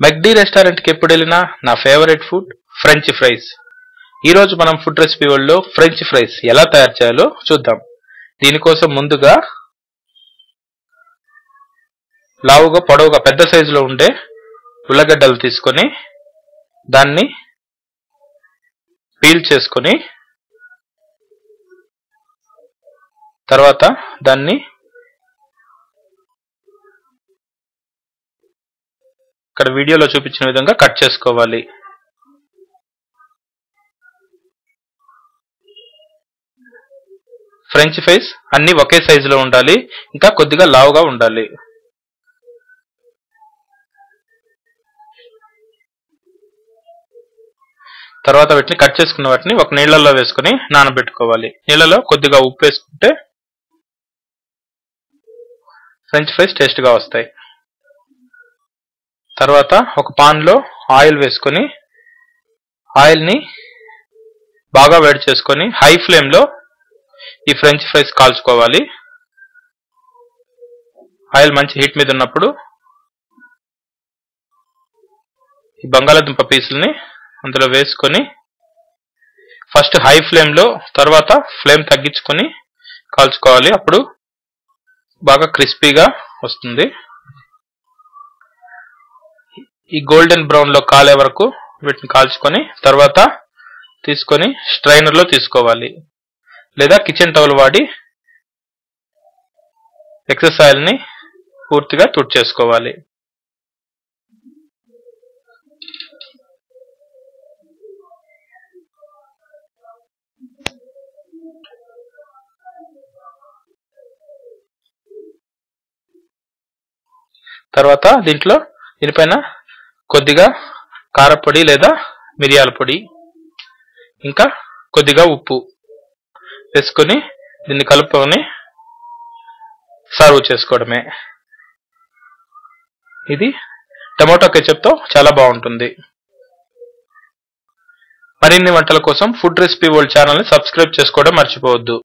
McD restaurant కి ఎప్పుడు వెళ్ళినా నా ఫేవరెట్ ఫుడ్ ఫ్రెంచ్ ఫ్రైస్. ఈ రోజు మనం ఫుడ్ రెసిపీ వరల్డ్ లో ఫ్రెంచ్ ఫ్రైస్ ఎలా తయారు చేయాలో చూద్దాం. దీనికోసం ముందుగా లావుగా పొడవుగా పెద్ద సైజులో ఉండే ఉల్లగడ్డలు తీసుకొని దాన్ని పీల్ చేసుకొని తర్వాత దాన్ని ఇక్కడ వీడియోలో చూపించిన విధంగా కట్ చేసుకోవాలి. ఫ్రెంచ్ ఫ్రైస్ అన్ని ఒకే సైజులో ఉండాలి, ఇంకా కొద్దిగా లావుగా ఉండాలి. తర్వాత వీటిని కట్ చేసుకున్న వాటిని ఒక నీళ్ళల్లో వేసుకొని నానబెట్టుకోవాలి. నీళ్ళలో కొద్దిగా ఉప్పు వేసుకుంటే ఫ్రెంచ్ ఫ్రైస్ టేస్ట్గా వస్తాయి. తర్వాత ఒక పాన్ లో ఆయిల్ వేసుకొని ఆయిల్ని బాగా వేడి చేసుకొని హై ఫ్లేమ్ లో ఈ ఫ్రెంచ్ ఫ్రైస్ కాల్చుకోవాలి. ఆయిల్ మంచి హీట్ మీద ఉన్నప్పుడు ఈ బంగాళాదుంప పీసుల్ని అందులో వేసుకొని ఫస్ట్ హై ఫ్లేమ్ లో తర్వాత ఫ్లేమ్ తగ్గించుకొని కాల్చుకోవాలి. అప్పుడు బాగా క్రిస్పీగా వస్తుంది. ఈ గోల్డెన్ బ్రౌన్ లో కాలే వరకు వీటిని కాల్చుకొని తర్వాత తీసుకొని స్ట్రైనర్ లో తీసుకోవాలి, లేదా కిచెన్ టవల్ వాడి ఎక్సెస్ ఆయిల్ ని పూర్తిగా తుడిచేసుకోవాలి. తర్వాత దీనిపైన కొద్దిగా కారపొడి లేదా మిరియాల పొడి ఇంకా కొద్దిగా ఉప్పు వేసుకొని దీన్ని కలుపుకొని సర్వ్ చేసుకోవడమే. ఇది టమాటో కెచప్ తో చాలా బాగుంటుంది. మరిన్ని వంటల కోసం ఫుడ్ రెసిపీ వరల్డ్ ఛానల్ ని సబ్స్క్రైబ్ చేసుకోవడం మర్చిపోవద్దు.